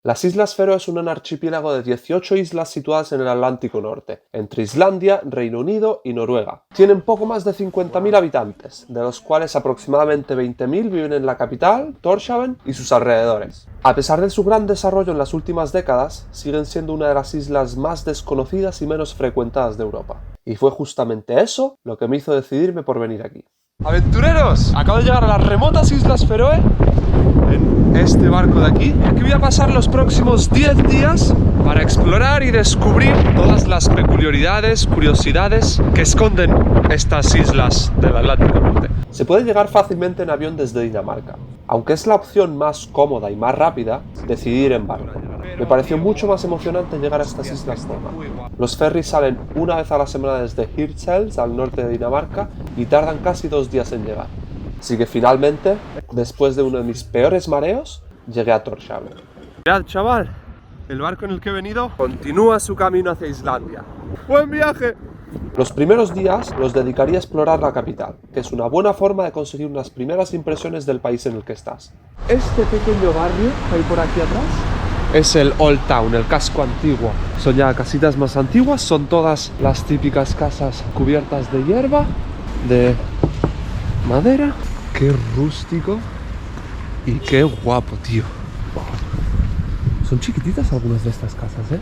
Las Islas Feroe son un archipiélago de 18 islas situadas en el Atlántico Norte, entre Islandia, Reino Unido y Noruega. Tienen poco más de 50.000 habitantes, de los cuales aproximadamente 20.000 viven en la capital, Tórshavn, y sus alrededores. A pesar de su gran desarrollo en las últimas décadas, siguen siendo una de las islas más desconocidas y menos frecuentadas de Europa. Y fue justamente eso lo que me hizo decidirme por venir aquí. ¡Aventureros! Acabo de llegar a las remotas Islas Feroe en este barco de aquí. Y aquí voy a pasar los próximos 10 días para explorar y descubrir todas las peculiaridades, curiosidades que esconden estas islas del Atlántico Norte. Se puede llegar fácilmente en avión desde Dinamarca. Aunque es la opción más cómoda y más rápida, decidí ir en barco. Me pareció mucho más emocionante llegar a estas islas por mar. Los ferries salen una vez a la semana desde Hirtshals, al norte de Dinamarca, y tardan casi 2 días en llegar. Así que finalmente, después de uno de mis peores mareos, llegué a Tórshavn. Mirad, chaval, el barco en el que he venido continúa su camino hacia Islandia. ¡Buen viaje! Los primeros días los dedicaría a explorar la capital, que es una buena forma de conseguir unas primeras impresiones del país en el que estás. Este pequeño barrio que hay por aquí atrás es el Old Town, el casco antiguo. Son ya casitas más antiguas, son todas las típicas casas cubiertas de hierba, de madera. Qué rústico y qué guapo, tío. Son chiquititas algunas de estas casas, ¿eh?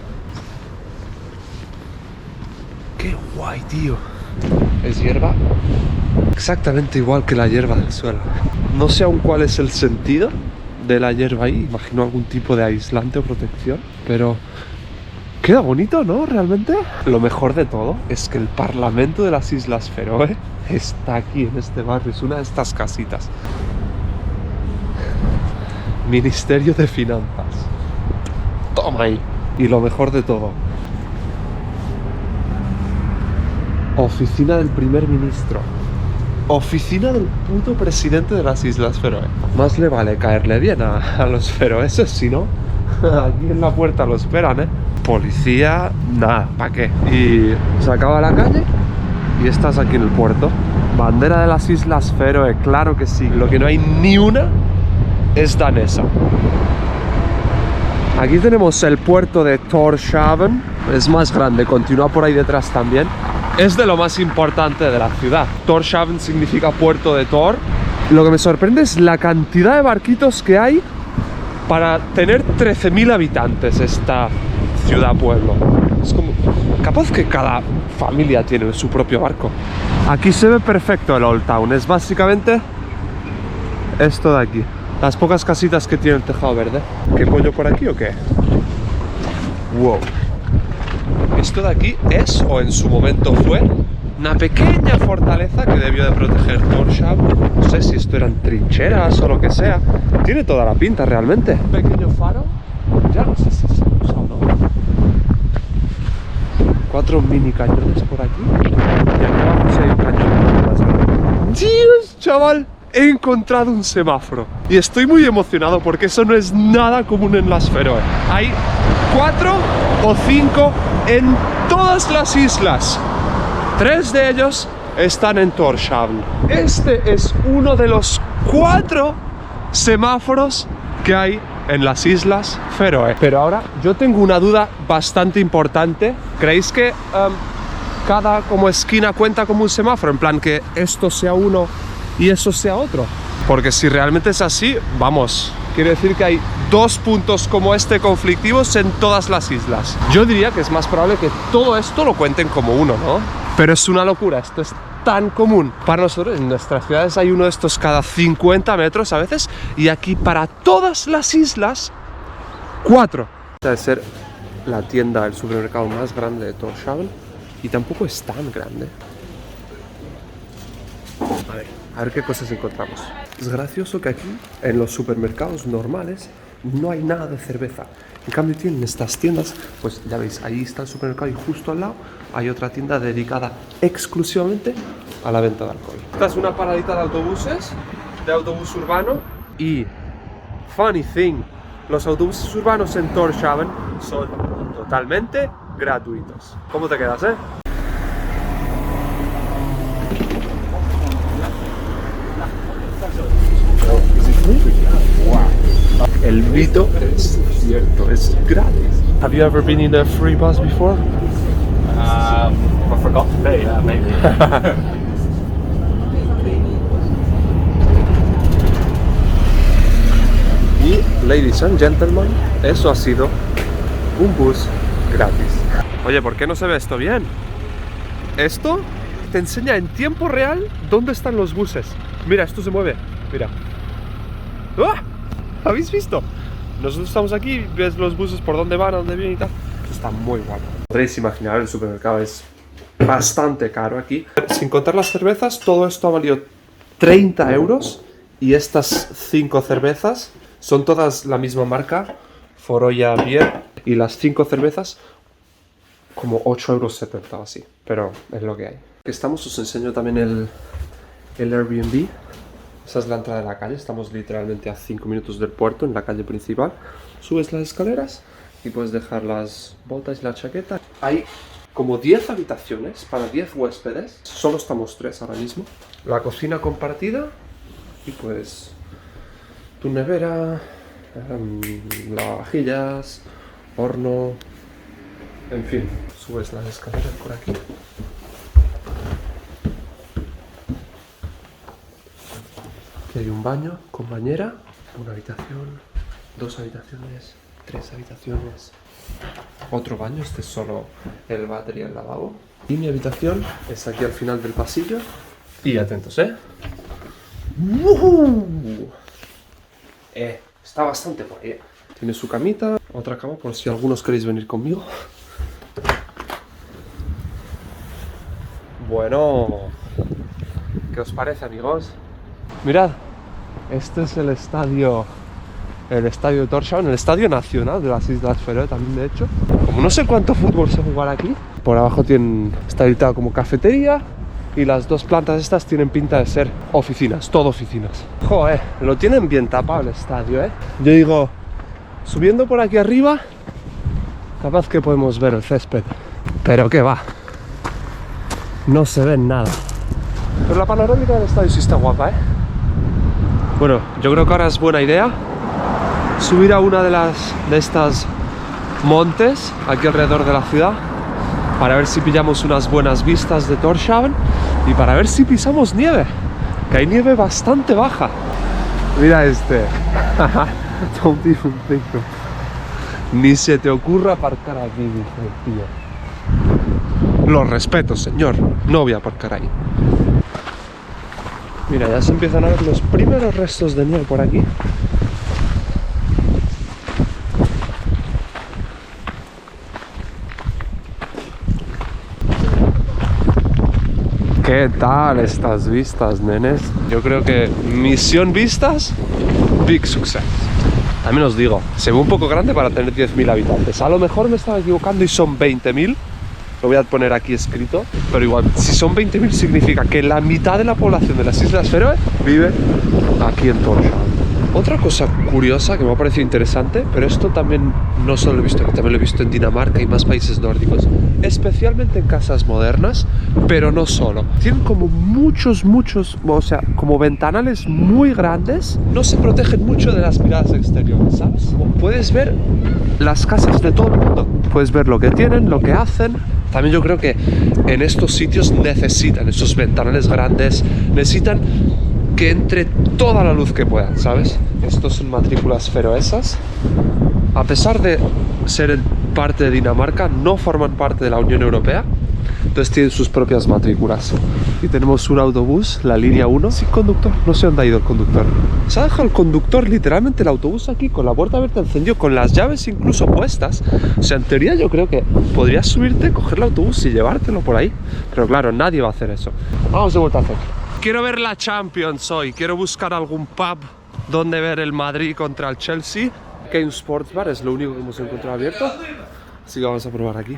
¡Qué guay, tío! Es hierba exactamente igual que la hierba del suelo. No sé aún cuál es el sentido de la hierba ahí. Imagino algún tipo de aislante o protección. Pero queda bonito, ¿no? Realmente. Lo mejor de todo es que el Parlamento de las Islas Feroe está aquí, en este barrio. Es una de estas casitas. Ministerio de Finanzas. Toma ahí. Y lo mejor de todo, oficina del primer ministro. Oficina del puto presidente de las Islas Feroe. Más le vale caerle bien a los feroeses, si no, aquí en la puerta lo esperan, ¿eh? Policía, nada, ¿para qué? Y se acaba la calle y estás aquí en el puerto. Bandera de las Islas Feroe, claro que sí. Lo que no hay ni una es danesa. Aquí tenemos el puerto de Tórshavn. Es más grande, continúa por ahí detrás también. Es de lo más importante de la ciudad. Tórshavn significa puerto de Thor. Lo que me sorprende es la cantidad de barquitos que hay para tener 13.000 habitantes esta ciudad-pueblo. Es como, capaz que cada familia tiene su propio barco. Aquí se ve perfecto el Old Town. Es básicamente esto de aquí. Las pocas casitas que tienen tejado verde. ¿Qué pollo por aquí o qué? Wow. Esto de aquí es, o en su momento fue, una pequeña fortaleza que debió de proteger Tórshavn. No sé si esto eran trincheras o lo que sea. Tiene toda la pinta realmente. Un pequeño faro. Ya no sé si se usa o no. 4 mini cañones por aquí. Y aquí abajo sí hay un cañón más grande. ¡Dios, chaval! He encontrado un semáforo. Y estoy muy emocionado porque eso no es nada común en las Feroe. Hay 4 o 5 en todas las islas. 3 de ellos están en Tórshavn. Este es uno de los 4 semáforos que hay en las Islas Feroe. Pero ahora yo tengo una duda bastante importante. ¿Creéis que cada como esquina cuenta como un semáforo? En plan que esto sea uno y eso sea otro. Porque si realmente es así, vamos, quiere decir que hay 2 puntos como este conflictivos en todas las islas. Yo diría que es más probable que todo esto lo cuenten como uno, ¿no? Pero es una locura, esto es tan común. Para nosotros, en nuestras ciudades hay uno de estos cada 50 metros a veces, y aquí para todas las islas, 4. Debe ser la tienda, el supermercado más grande de Tórshavn, y tampoco es tan grande. A ver qué cosas encontramos. Es gracioso que aquí, en los supermercados normales, no hay nada de cerveza. En cambio tienen estas tiendas, pues ya veis, ahí está el supermercado y justo al lado hay otra tienda dedicada exclusivamente a la venta de alcohol. Esta es una paradita de autobuses, de autobús urbano. Y, funny thing, los autobuses urbanos en Tórshavn son totalmente gratuitos. ¿Cómo te quedas, El el mito es cierto, es gratis. Have you ever been in a free bus before? I forgot to pay, yeah, maybe. Y, ladies and gentlemen, eso ha sido un bus gratis. Oye, ¿por qué no se ve esto bien? Esto te enseña en tiempo real dónde están los buses. Mira, esto se mueve, mira. ¡Ah! ¿Habéis visto? Nosotros estamos aquí, ves los buses por dónde van, a dónde vienen y tal. Esto está muy guapo. Podréis imaginar, el supermercado es bastante caro aquí. Sin contar las cervezas, todo esto ha valido 30 euros. Y estas 5 cervezas son todas la misma marca, Foroya Beer. Y las 5 cervezas, como 8,70 euros o así. Pero es lo que hay. Aquí estamos, os enseño también el Airbnb. Esa es la entrada de la calle, estamos literalmente a 5 minutos del puerto, en la calle principal. Subes las escaleras y puedes dejar las botas y la chaqueta. Hay como 10 habitaciones para 10 huéspedes, solo estamos 3 ahora mismo. La cocina compartida y pues tu nevera, lavavajillas, horno, en fin. Subes las escaleras por aquí. Aquí hay un baño con bañera, una habitación, 2 habitaciones, 3 habitaciones, otro baño, este es solo el váter y el lavabo. Y mi habitación es aquí al final del pasillo. Y atentos, está bastante guay, Tiene su camita, otra cama por si algunos queréis venir conmigo. Bueno, ¿qué os parece, amigos? Mirad, este es el estadio de Tórshavn, el estadio nacional de las Islas Feroe también, de hecho. Como no sé cuánto fútbol se jugará aquí, por abajo está habilitado como cafetería y las 2 plantas estas tienen pinta de ser oficinas, todo oficinas. Joder, lo tienen bien tapado el estadio, Yo digo, subiendo por aquí arriba, capaz que podemos ver el césped, pero qué va, no se ve nada. Pero la panorámica del estadio sí está guapa, Bueno, yo creo que ahora es buena idea subir a una de estas montes aquí alrededor de la ciudad para ver si pillamos unas buenas vistas de Tórshavn y para ver si pisamos nieve, que hay nieve bastante baja. Mira este. Don't even think of. Ni se te ocurra aparcar aquí, dice el tío. Los respeto, señor, no voy a aparcar ahí. Mira, ya se empiezan a ver los primeros restos de nieve por aquí. ¿Qué tal estas vistas, nenes? Yo creo que misión vistas, big success. También os digo, se ve un poco grande para tener 10.000 habitantes. A lo mejor me estaba equivocando y son 20.000. Lo voy a poner aquí escrito, pero igual, si son 20.000 significa que la mitad de la población de las Islas Feroe vive aquí en Tórshavn. Otra cosa curiosa que me ha parecido interesante, pero esto también no solo lo he visto aquí, también lo he visto en Dinamarca y más países nórdicos, especialmente en casas modernas, pero no solo. Tienen como muchos, o sea, como ventanales muy grandes, no se protegen mucho de las miradas exteriores, ¿sabes? Puedes ver las casas de todo el mundo, puedes ver lo que tienen, lo que hacen. También yo creo que en estos sitios necesitan esos ventanales grandes, necesitan que entre toda la luz que puedan, ¿sabes? Estos son matrículas feroesas. A pesar de ser parte de Dinamarca, no forman parte de la Unión Europea, entonces tienen sus propias matrículas. Y tenemos un autobús, la línea 1, sin conductor. No sé dónde ha ido el conductor. Se ha dejado el conductor literalmente el autobús aquí, con la puerta abierta, encendido, con las llaves incluso puestas. O sea, en teoría yo creo que podrías subirte, coger el autobús y llevártelo por ahí. Pero claro, nadie va a hacer eso. Vamos de vuelta a hacer. Quiero ver la Champions hoy, quiero buscar algún pub donde ver el Madrid contra el Chelsea. Aquí hay un sports bar, es lo único que hemos encontrado abierto. Así que vamos a probar aquí.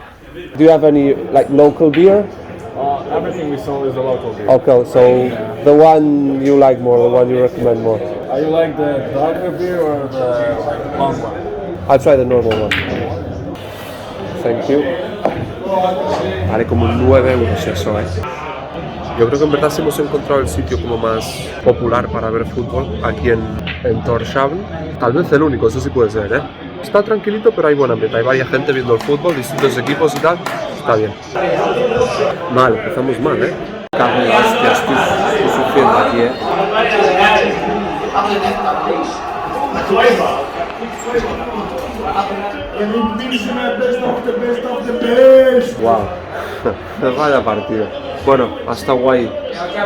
Do you have any local beer? Everything we sold is a local beer. Okay, so the one you like more, the one you recommend more. You like the darker beer or the long one? I'll try the normal one. Thank you. Vale como 9 euros eso, Yo creo que en verdad sí hemos encontrado el sitio como más popular para ver fútbol aquí en Tórshavn. Tal vez el único, eso sí puede ser, ¿eh? Está tranquilito, pero hay buen ambiente. Hay varias gente viendo el fútbol, distintos equipos y tal. Está bien. Mal, empezamos mal, ¿eh? Carne de hostia, estoy sufriendo aquí, ¿eh? Wow, vaya partido. Bueno, hasta guay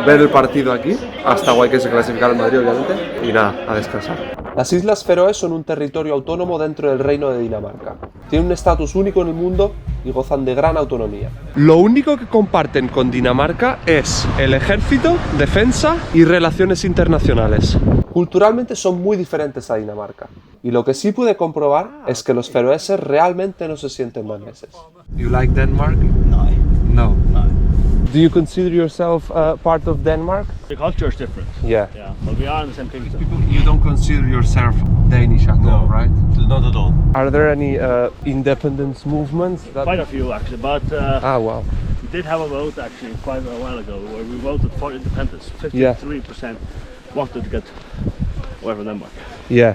ver el partido aquí, hasta guay que se clasificara el Madrid, obviamente, y nada, a descansar. Las Islas Feroe son un territorio autónomo dentro del Reino de Dinamarca. Tienen un estatus único en el mundo y gozan de gran autonomía. Lo único que comparten con Dinamarca es el ejército, defensa y relaciones internacionales. Culturalmente son muy diferentes a Dinamarca, y lo que sí pude comprobar es que los feroeses realmente no se sienten daneses. You like Denmark? No. No. No. Do you consider yourself part of Denmark? The culture is different. Yeah. Yeah, but we are in the same kingdom. You don't consider yourself Danish at all, right? Not at all. Are there any independence movements? Quite a few actually, but Wow. we did have a vote actually quite a while ago where we voted for independence. 53% wanted to get away from Denmark. Yeah.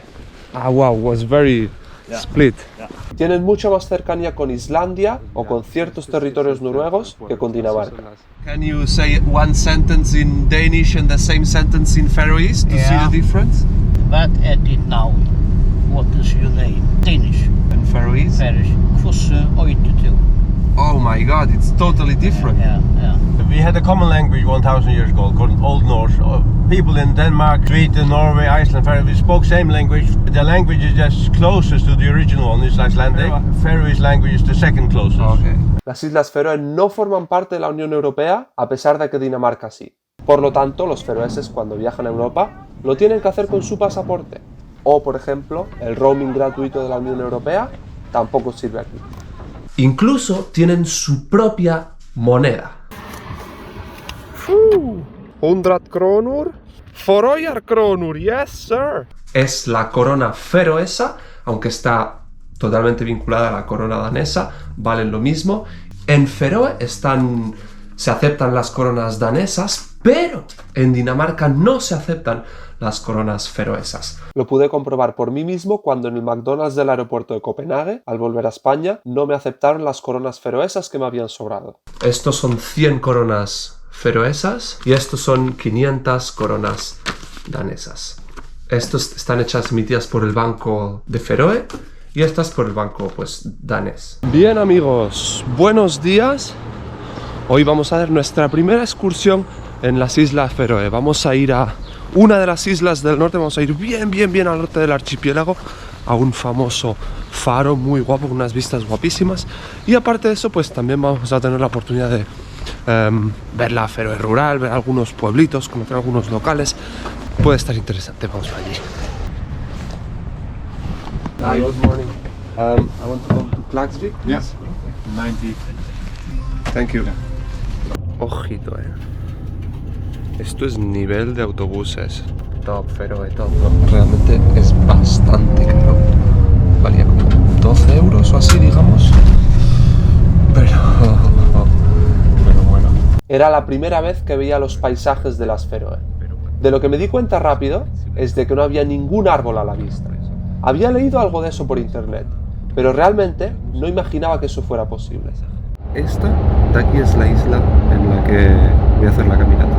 Wow, was very split. Yeah. Tienen mucha más cercanía con Islandia o con ciertos territorios noruegos que con Dinamarca. Can you say one sentence in Danish and the same sentence in Faroese to see the difference? What er dit navn? What is your name? Danish. In Faroese? Færøsk. Hvordan øyte du? Oh my god, it's totally different. Ja, ja. We had a common language 1,000 years ago called Old Norse. People in Denmark, Sweden, Norway, Iceland, Faroe, we spoke same language. The language is just closest to the original one, is Icelandic. Faroese language is the second closest. Okay. Las Islas Feroe no forman parte de la Unión Europea, a pesar de que Dinamarca sí. Por lo tanto, los feroeses cuando viajan a Europa lo tienen que hacer con su pasaporte. O, por ejemplo, el roaming gratuito de la Unión Europea tampoco sirve aquí. Incluso tienen su propia moneda. 100 kronor. Foroyar kronor, yes sir. Es la corona feroesa, aunque está totalmente vinculada a la corona danesa, valen lo mismo. En Feroe se aceptan las coronas danesas, pero en Dinamarca no se aceptan las coronas feroesas. Lo pude comprobar por mí mismo cuando en el McDonald's del aeropuerto de Copenhague, al volver a España, no me aceptaron las coronas feroesas que me habían sobrado. Estos son 100 coronas feroesas y estos son 500 coronas danesas. Estos están emitidas por el Banco de Feroe y estas por el banco danés. Bien amigos, buenos días. Hoy vamos a dar nuestra primera excursión en las Islas Feroe. Vamos a ir a una de las islas del norte, vamos a ir bien al norte del archipiélago, a un famoso faro muy guapo, con unas vistas guapísimas. Y aparte de eso, pues también vamos a tener la oportunidad de ver la Feroe rural, ver algunos pueblitos, conocer algunos locales. Puede estar interesante, vamos para allí. Hi, good morning. I want to go to Klaksvik. Yes. 90. Thank you. Ojito, Esto es nivel de autobuses. Top, Feroe, top. No, realmente es bastante caro. Valía como 12 euros o así, digamos. Pero bueno. Era la primera vez que veía los paisajes de las Feroe. De lo que me di cuenta rápido es de que no había ningún árbol a la vista. Había leído algo de eso por internet, pero realmente no imaginaba que eso fuera posible. Esta de aquí es la isla en la que voy a hacer la caminata.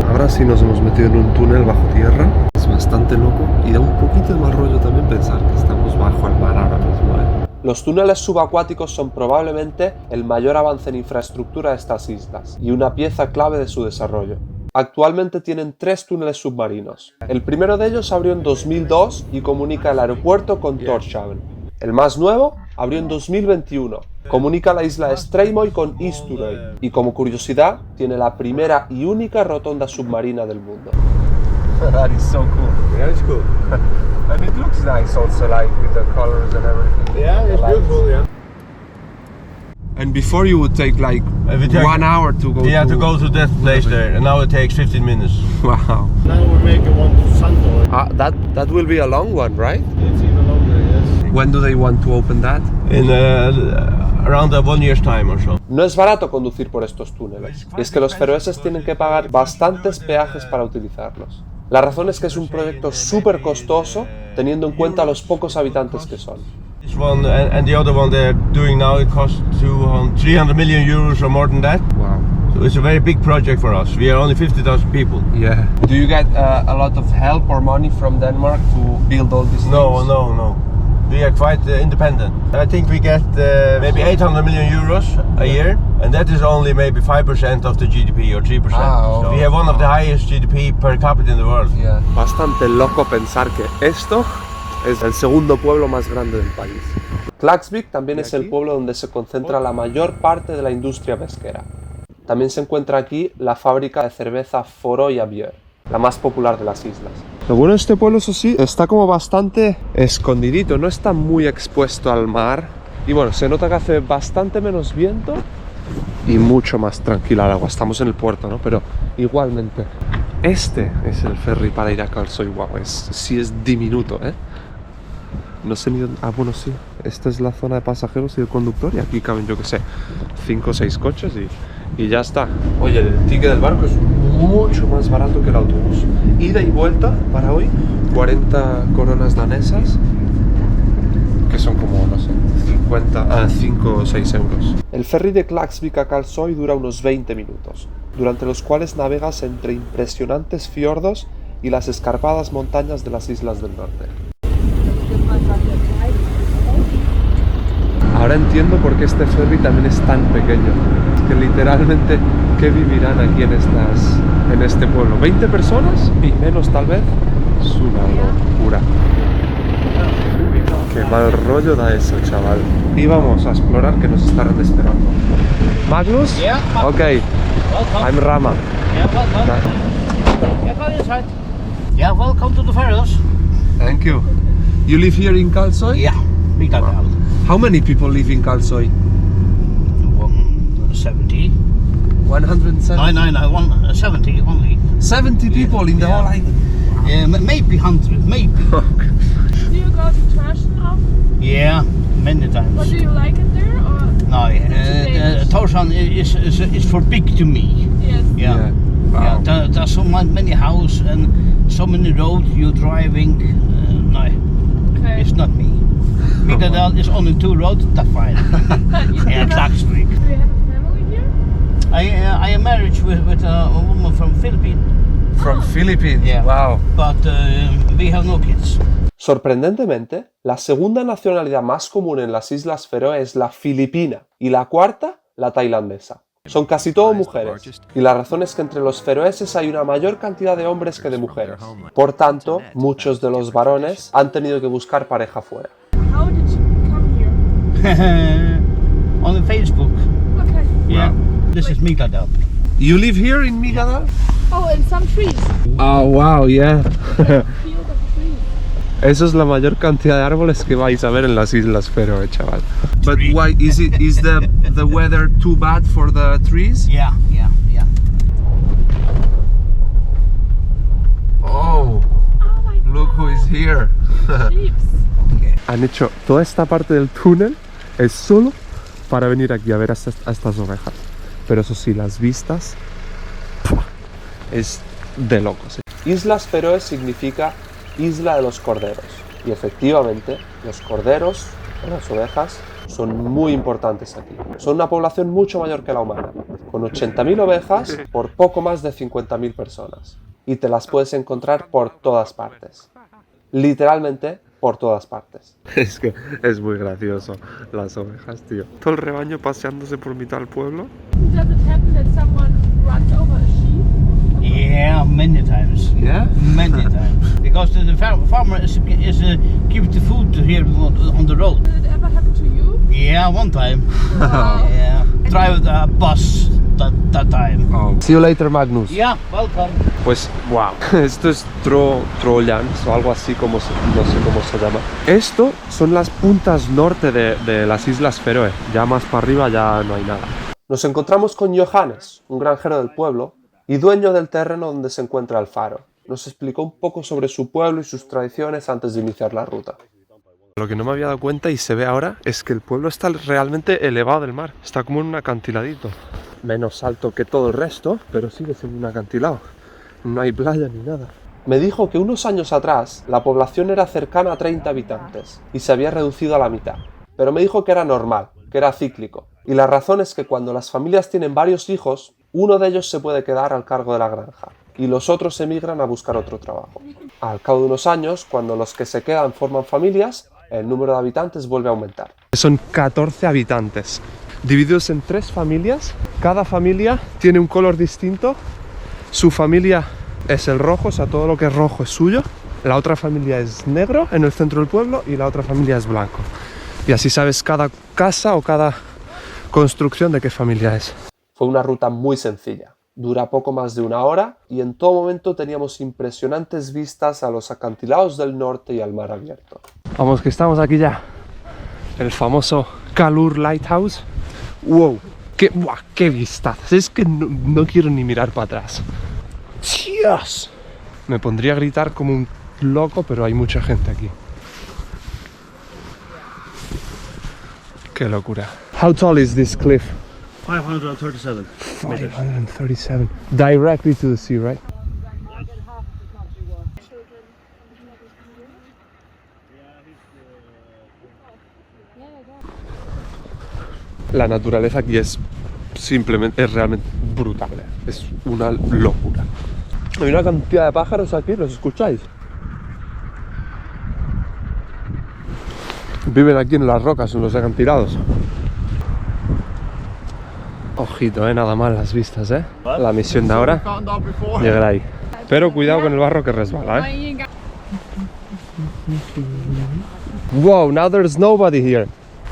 Ahora sí nos hemos metido en un túnel bajo tierra. Es bastante loco y da un poquito de mal rollo también pensar que estamos bajo el mar ahora mismo. Los túneles subacuáticos son probablemente el mayor avance en infraestructura de estas islas y una pieza clave de su desarrollo. Actualmente tienen 3 túneles submarinos. El primero de ellos abrió en 2002 y comunica el aeropuerto con Tórshavn. El más nuevo abrió en 2021. Comunica la isla de Streymoy con Eysturoy y como curiosidad tiene la primera y única rotonda submarina del mundo. That is so cool. Yeah, it's cool. And it looks nice also, like with the colors and everything. Yeah, it's beautiful, yeah. And before you would take like 1 hour to go to go to that place there, and now it takes 15 minutes. Wow. Now we make one to Santo. That will be a long one, right? It's even longer, yes. When do they want to open that? in around 1 year's time or so. No es barato conducir por estos túneles, y es que los feroeses tienen que pagar bastantes peajes para utilizarlos. La razón es que es un proyecto súper costoso, teniendo en cuenta los pocos habitantes que son. This one and the other one they're doing now, it costs 300 million euros or more than that. Wow. So it's a very big project for us. We are only 50,000 people. Yeah. Do you get a lot of help or money from Denmark to build all these No, things? no. We are quite independent. I think we get maybe 800 million euros a year, and that is only maybe 5% of the GDP or 3%. So we have one of the highest GDP per capita in the world. Yeah. Bastante loco pensar que esto es el segundo pueblo más grande del país. Klaksvík también es el pueblo donde se concentra la mayor parte de la industria pesquera. También se encuentra aquí la fábrica de cerveza Foroya Bier, la más popular de las islas. Lo bueno de este pueblo, eso sí, está como bastante escondidito, no está muy expuesto al mar. Y bueno, se nota que hace bastante menos viento y mucho más tranquila el agua. Estamos en el puerto, ¿no? Pero igualmente, este es el ferry para ir a Karlsøy. Wow, sí es diminuto, ¿eh? No sé ni dónde... Ah, bueno, sí. Esta es la zona de pasajeros y el conductor y aquí caben, yo que sé, 5 o 6 coches y ya está. Oye, el ticket del barco es mucho más barato que el autobús. Ida y vuelta para hoy, 40 coronas danesas, que son como, no sé, 5 o 6 euros. El ferry de Klaksvík a Karlsøy dura unos 20 minutos, durante los cuales navegas entre impresionantes fiordos y las escarpadas montañas de las islas del norte. Ahora entiendo por qué este ferry también es tan pequeño. Es que literalmente, ¿qué vivirán aquí en este pueblo? ¿20 personas? Y menos tal vez. Es una locura. Qué mal rollo da eso, chaval. Y vamos a explorar, que nos estarán esperando. Magnus? Yeah. Okay. Welcome. I'm Rama. Yeah, welcome. Yeah, go inside. Yeah, welcome to the Faroes. Thank you. You live here in Karlsøy? Yeah, we got out. How many people live in Karlsøy? 70. 170? No, 70 only. 70 people in the whole island? Maybe 100, maybe. Do you go to Tórshavn often? Yeah, many times. But do you like it there or? No, Danish? Tórshavn is for big to me. Yes. Yeah. Wow. Yeah, there's so many houses and so many roads you're driving. No, Okay. it's not me. Mikadal is only 2 roads, that's fine. Yeah, Klaksvík. Do you have a family here? I am married with a woman from Philippines, From Philippines? Yeah. Wow. but we have no kids. Sorprendentemente, la segunda nacionalidad más común en las Islas Feroe es la filipina y la cuarta, la tailandesa. Son casi todo mujeres, y la razón es que entre los feroeses hay una mayor cantidad de hombres que de mujeres. Por tanto, muchos de los varones han tenido que buscar pareja fuera. How did you come here? On Facebook. Okay. Yeah. This is Mikadal. You live here in Migadal? Oh, and some trees. Oh, wow, yeah. Field of trees. Eso es la mayor cantidad de árboles que vais a ver en las Islas Feroe, chaval. But why is the weather too bad for the trees? Yeah. Oh, Oh my look who is here. sheeps. Han hecho toda esta parte del túnel es solo para venir aquí a ver a estas ovejas. Pero eso sí, las vistas ¡pua! Es de locos. Islas Feroe significa Isla de los Corderos. Y efectivamente, los corderos o las ovejas son muy importantes aquí. Son una población mucho mayor que la humana, con 80.000 ovejas por poco más de 50.000 personas. Y te las puedes encontrar por todas partes. Literalmente por todas partes. Es que es muy gracioso las ovejas, tío. Todo el rebaño paseándose por mitad del pueblo. Does it happen that someone runs over a sheep? Yeah, many times. Yeah? Many times. Because the farmer is keep the food here on the road. Did it ever happen to you? Yeah, one time. Wow. Yeah. Drive a bus that time. Oh. See you later, Magnus. Yeah, welcome. Pues, wow. Esto es Trollans o algo así, como no sé cómo se llama. Esto son las puntas norte de las Islas Feroe. Ya más para arriba ya no hay nada. Nos encontramos con Johannes, un granjero del pueblo y dueño del terreno donde se encuentra el faro. Nos explicó un poco sobre su pueblo y sus tradiciones antes de iniciar la ruta. Lo que no me había dado cuenta y se ve ahora es que el pueblo está realmente elevado del mar. Está como en un acantiladito. Menos alto que todo el resto, pero sigue siendo un acantilado. No hay playa ni nada. Me dijo que unos años atrás la población era cercana a 30 habitantes y se había reducido a la mitad. Pero me dijo que era normal, que era cíclico. Y la razón es que cuando las familias tienen varios hijos, uno de ellos se puede quedar al cargo de la granja y los otros emigran a buscar otro trabajo. Al cabo de unos años, cuando los que se quedan forman familias, el número de habitantes vuelve a aumentar. Son 14 habitantes, divididos en 3 familias. Cada familia tiene un color distinto. Su familia es el rojo, o sea, todo lo que es rojo es suyo. La otra familia es negro en el centro del pueblo y la otra familia es blanco. Y así sabes cada casa o cada construcción de qué familia es. Fue una ruta muy sencilla. Dura poco más de 1 hora y en todo momento teníamos impresionantes vistas a los acantilados del norte y al mar abierto. Vamos, que estamos aquí ya. El famoso Kalur Lighthouse. ¡Wow! ¡Qué vistas! Es que no quiero ni mirar para atrás. ¡Dios! Me pondría a gritar como un loco, pero hay mucha gente aquí. ¡Qué locura! How tall is this cliff? 537 meters. 537. Directly to the sea, right? La naturaleza aquí es realmente brutal. Es una locura. Hay una cantidad de pájaros aquí, ¿los escucháis? Viven aquí en las rocas, en los acantilados. Ojito, nada más las vistas, La misión de ahora, llegar ahí. Pero cuidado con el barro que resbala, Wow, now there's nobody here.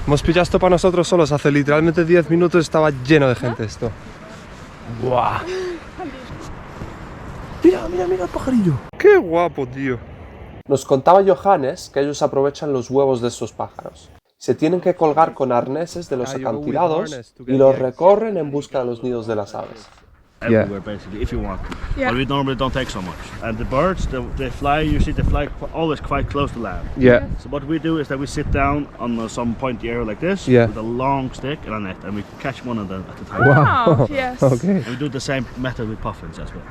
Hemos pillado esto para nosotros solos. Hace literalmente 10 minutos estaba lleno de gente esto. Wow. Mira el pajarillo. Qué guapo, tío. Nos contaba Johannes que ellos aprovechan los huevos de estos pájaros. Se tienen que colgar con arneses de los acantilados y los recorren en busca de los nidos de las aves. Everywhere, basically, if you want. Yeah. But we normally don't take so much. And the birds, they fly, always quite close to land. Yeah. So what we do is that we sit down on some pointy area like this with a long stick and a net, and we catch one of them at a time. Wow, yes. Okay. And we do the same method with puffins as well.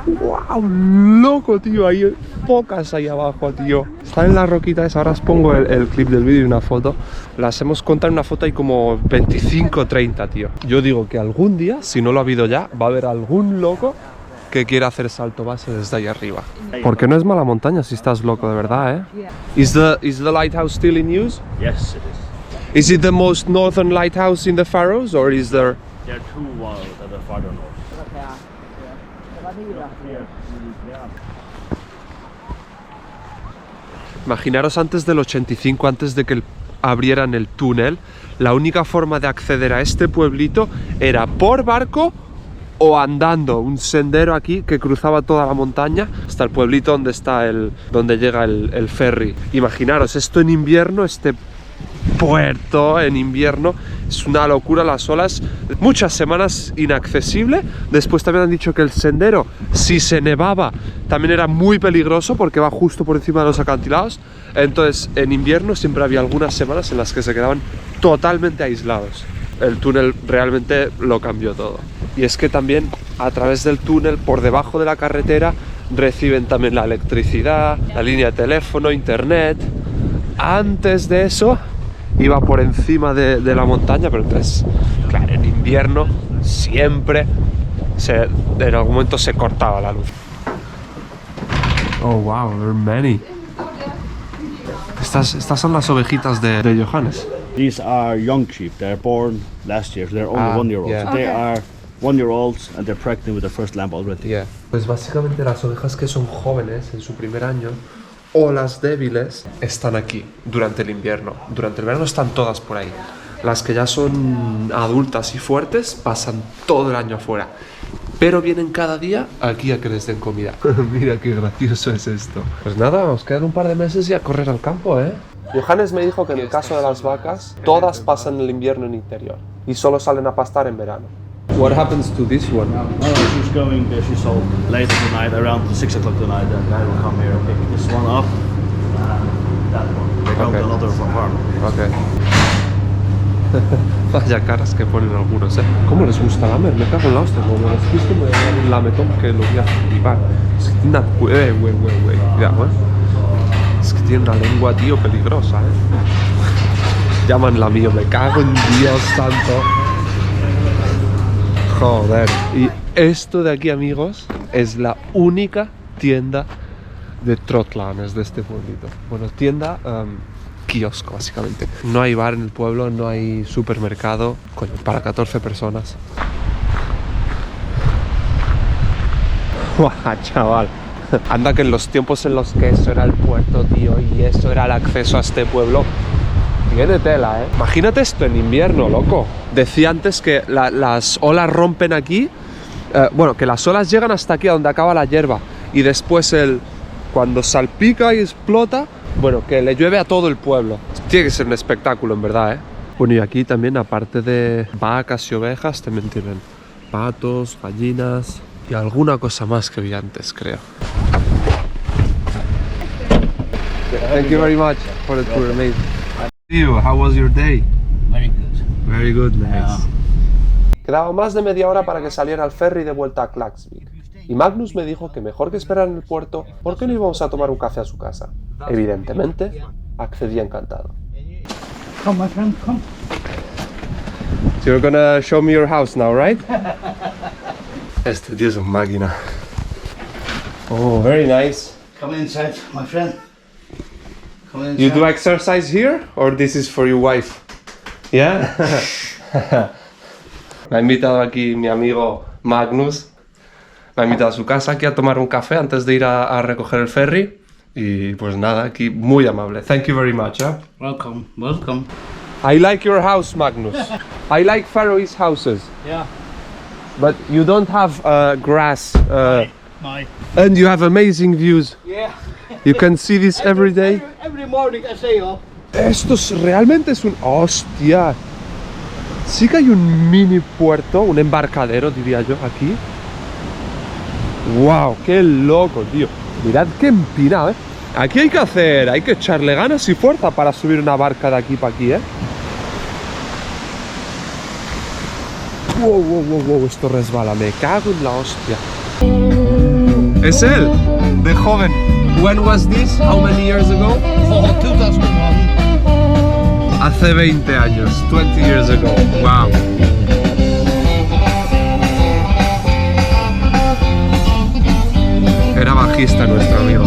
¡Wow! ¡Loco, tío! Hay focas ahí abajo, tío. Están en las roquitas. Ahora os pongo el clip del vídeo y una foto. Las hemos contado en una foto. Hay como 25, 30, tío. Yo digo que algún día, si no lo ha habido ya, va a haber algún loco que quiera hacer salto base desde ahí arriba. Porque no es mala montaña si estás loco, de verdad, Is the lighthouse still in use? Yes, it is. Is it the most northern lighthouse in the Faroes, or is there... There are 2 that are farther north. Imaginaros antes del 85, antes de que abrieran el túnel, la única forma de acceder a este pueblito era por barco o andando, un sendero aquí que cruzaba toda la montaña hasta el pueblito donde llega el ferry. Imaginaros esto en invierno, este puerto en invierno, es una locura, las olas, muchas semanas inaccesible. Después también han dicho que el sendero, si se nevaba, también era muy peligroso porque va justo por encima de los acantilados. Entonces en invierno siempre había algunas semanas en las que se quedaban totalmente aislados. El túnel realmente lo cambió todo. Y es que también a través del túnel, por debajo de la carretera, reciben también la electricidad, la línea de teléfono, internet. Antes de eso iba por encima de la montaña, pero entonces, claro, en invierno siempre en algún momento se cortaba la luz. Oh wow, there are many. Estas son las ovejitas de Johannes. These are young sheep. They're born last year, so they're only 1 year old. Yeah. So they are 1 year olds and they're pregnant with their first lamb already. Yeah. Pues básicamente las ovejas que son jóvenes en su primer año o las débiles están aquí durante el invierno. Durante el verano están todas por ahí. Las que ya son adultas y fuertes pasan todo el año afuera. Pero vienen cada día aquí a que les den comida. Mira qué gracioso es esto. Pues nada, nos quedan un par de meses y a correr al campo, Johannes me dijo que en el caso de las vacas, todas pasan el invierno en interior y solo salen a pastar en verano. What happens to this one? She's going there, she's sold later tonight, around 6 o'clock tonight, and I will come here and pick this one up and that one. They're going Ok. another farm. Ok. Vaya caras que ponen algunos, ¿eh? ¿Cómo les gusta lamer? Me cago en la hostia. Como les gusta, me voy a dar un lametón que lo voy a flipar. Es que tiene güey. Cuidado, ¿eh? Es que tiene una lengua, tío, peligrosa, ¿eh? Llámanla mío, me cago en Dios santo. Joder. Y esto de aquí, amigos, es la única tienda de trotlanes de este pueblito. Bueno, tienda, kiosco básicamente. No hay bar en el pueblo, no hay supermercado. Coño, para 14 personas. Guau, chaval. Anda que en los tiempos en los que eso era el puerto, tío, y eso era el acceso a este pueblo, tiene tela, ¿eh? Imagínate esto en invierno, loco. Decía antes que las olas rompen aquí. Bueno, que las olas llegan hasta aquí, a donde acaba la hierba. Y después cuando salpica y explota, bueno, que le llueve a todo el pueblo. Tiene que ser un espectáculo, en verdad, ¿eh? Bueno, y aquí también, aparte de vacas y ovejas, también tienen patos, gallinas y alguna cosa más que vi antes, creo. Thank you very much for the tour, mate. How was your day? Very good. Very good, nice. Yeah. Quedaba más de media hora para que saliera el ferry de vuelta a Klaksvík. Y Magnus me dijo que mejor que esperar en el puerto, porque no íbamos a tomar un café a su casa. Evidentemente, accedí encantado. Come, my friend, come. So you're gonna show me your house now, right? Este tío es una máquina. Oh, very nice. Come inside, my friend. Come inside. You do exercise here, or this is for your wife? Yeah? Me ha invitado aquí mi amigo Magnus. Me ha invitado a su casa aquí a tomar un café antes de ir a recoger el ferry. Y pues nada, aquí muy amable. Thank you very much. ¿Eh? Welcome, welcome. I like your house, Magnus. I like Faroese houses. Yeah. But you don't have grass. My. And you have amazing views. Yeah. You can see this every day. Every morning I say, oh. Esto realmente es un... ¡Hostia! Sí que hay un mini puerto, un embarcadero, diría yo, aquí. ¡Wow! ¡Qué loco, tío! Mirad qué empinado, ¿eh? Aquí hay que echarle ganas y fuerza para subir una barca de aquí para aquí, ¿eh? Wow, esto resbala, me cago en la hostia. Es él, de joven. When was this? How many years ago? For 2001. Hace 20 años, 20 years ago. Wow. Era bajista nuestro amigo.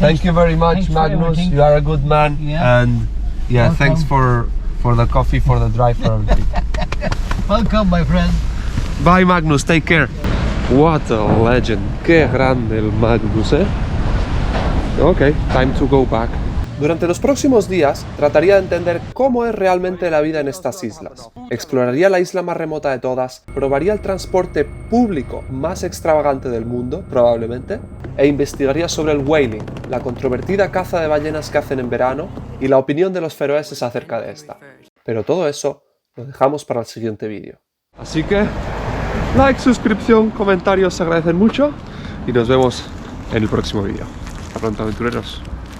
Thank you very much, Thanks for Magnus. everything. You are a good man. Yeah. And yeah, Welcome. thanks for the coffee, for the drive, for everything. Welcome, my friend. Bye, Magnus. Take care. What a legend. Qué grande el Magnus, ¿eh? Ok, time to go back. Durante los próximos días trataría de entender cómo es realmente la vida en estas islas. Exploraría la isla más remota de todas, probaría el transporte público más extravagante del mundo, probablemente, e investigaría sobre el whaling, la controvertida caza de ballenas que hacen en verano y la opinión de los feroeses acerca de esta. Pero todo eso lo dejamos para el siguiente vídeo. Así que, like, suscripción, comentarios se agradecen mucho y nos vemos en el próximo vídeo. Hasta pronto, aventureros.